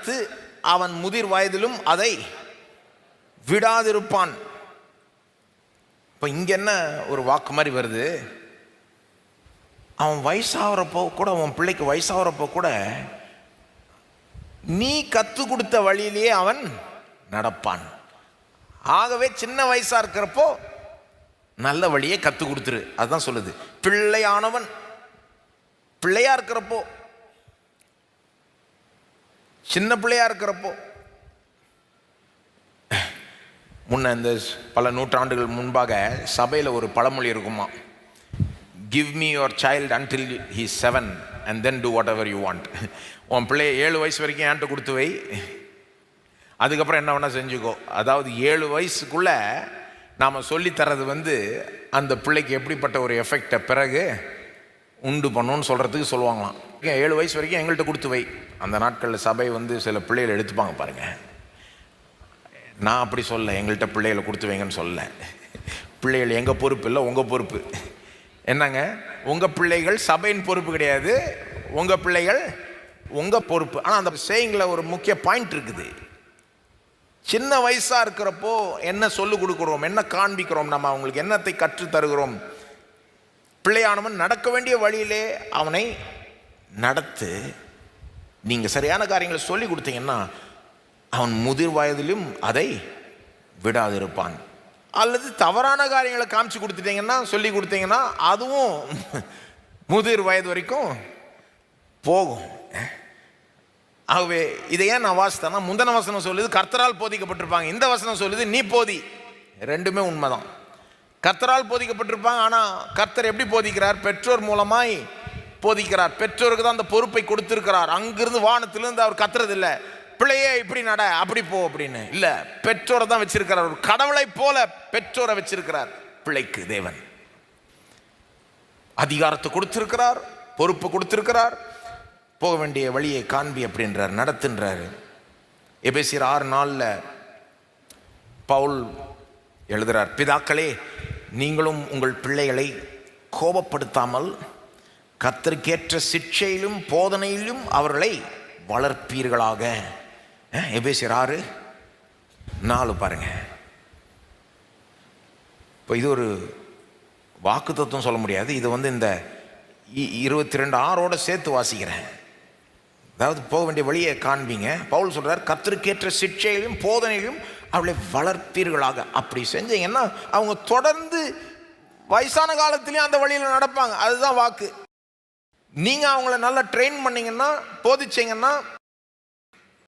நடத்து, அவன் முதிர் வயதிலும் அதை விடாதிருப்பான். இப்போ இங்கே என்ன ஒரு வாக்கு மாதிரி வருது, அவன் வயசாகிறப்போ கூட, அவன் பிள்ளைக்கு வயசாகிறப்போ கூட நீ கற்றுக் கொடுத்த வழியிலேயே அவன் நடப்பான். ஆகவே சின்ன வயசாக இருக்கிறப்போ நல்ல வழியை கற்றுக் கொடுத்துரு. அதுதான் சொல்லுது. பிள்ளையானவன் பிள்ளையா இருக்கிறப்போ, சின்ன பிள்ளையா இருக்கிறப்போ, முன்ன இந்த பல நூற்றாண்டுகள் முன்பாக சபையில் ஒரு பழமொழி இருக்குமா, give me your child until he 7 and then do whatever you want. உன் பிள்ளைய 7 வயசு வரைக்கும் என்கிட்ட கொடுத்து வை, அதுக்கப்புறம் என்ன வேணால் செஞ்சுக்கோ. அதாவது 7 வயசுக்குள்ளே நாம் சொல்லித்தரது அந்த பிள்ளைக்கு எப்படிப்பட்ட ஒரு எஃபெக்டை பிறகு உண்டு பண்ணணும்னு சொல்கிறதுக்கு சொல்லுவாங்களாம். 7 வயசு வரைக்கும் எங்கள்கிட்ட கொடுத்து வை. அந்த நாட்களில் சபை சில பிள்ளைகளை எடுத்துப்பாங்க பாருங்கள். நான் அப்படி சொல்ல, எங்கள்கிட்ட பிள்ளைகளை கொடுத்து வைங்கன்னு சொல்ல. பிள்ளைகள் எங்கள் பொறுப்பு இல்லை, உங்கள் பொறுப்பு. என்னங்க, உங்கள் பிள்ளைகள் சபையின் பொறுப்பு கிடையாது, உங்கள் பிள்ளைகள் உங்கள் பொறுப்பு. ஆனால் அந்த சேயிங்கில் ஒரு முக்கிய பாயிண்ட் இருக்குது. சின்ன வயசாக இருக்கிறப்போ என்ன சொல்லிக் கொடுக்குறோம், என்ன காண்பிக்கிறோம், நம்ம அவங்களுக்கு என்னத்தை கற்று தருகிறோம். பிள்ளையானவன் நடக்க வேண்டிய வழியிலே அவனை நடத்து. நீங்கள் சரியான காரியங்களை சொல்லி கொடுத்தீங்கன்னா அவன் முதிர் வயதிலும் அதை விடாதிருப்பான். அல்லது தவறான காரியங்களை காமிச்சு கொடுத்துட்டீங்கன்னா, சொல்லி கொடுத்தீங்கன்னா அதுவும் முதிர் வயது வரைக்கும் போகும். ஆகவே இதை ஏன் நான் வாசித்தேன்னா, முந்தின வசனம் சொல்லுது கர்த்தரால் போதிக்கப்பட்டிருப்பாங்க, இந்த வசனம் சொல்லுது நீ போதி. ரெண்டுமே உண்மைதான். கர்த்தரால் போதிக்கப்பட்டிருப்பாங்க. ஆனால் கர்த்தர் எப்படி போதிக்கிறார்? பெற்றோர் மூலமாய் போதிக்கிறார். பெற்றோருக்கு தான் அந்த பொறுப்பை கொடுத்திருக்கிறார். அங்கிருந்து வானத்திலிருந்து அவர் கத்துறதில்லை, பிள்ளையே இப்படி நட, அப்படி போ அப்படின்னு இல்லை. பெற்றோரை தான் வச்சிருக்கிறார். ஒரு கடவுளை போல பெற்றோரை வச்சிருக்கிறார். பிள்ளைக்கு தேவன் அதிகாரத்தை கொடுத்திருக்கிறார், பொறுப்பு கொடுத்திருக்கிறார். போக வேண்டிய வழியை காண்பி அப்படின்றார், நடத்துன்றார். எபேசியர் 6:4 பவுல் எழுதுகிறார், பிதாக்களே நீங்களும் உங்கள் பிள்ளைகளை கோபப்படுத்தாமல் கர்த்தருக்கேற்ற சிட்சையிலும் போதனையிலும் அவர்களை வளர்ப்பீர்களாக. எபேசியர் 6:4 பாருங்க. இப்போ இது ஒரு வாக்கு தத்துவம் சொல்ல முடியாது, இது இந்த 22:6 சேர்த்து வாசிக்கிறேன். அதாவது போக வேண்டிய வழியை காண்பீங்க. பவுல் சொல்றார், கர்த்தருக்கேற்ற சிட்சையிலும் போதனையிலும் அவளை வளர்ப்பீர்களாக. அப்படி செஞ்சீங்கன்னா அவங்க தொடர்ந்து வயசான காலத்திலையும் அந்த வழியில் நடப்பாங்க. அதுதான் வாக்கு. நீங்கள் அவங்கள நல்லா ட்ரெயின் பண்ணீங்கன்னா, போதிச்சிங்கன்னா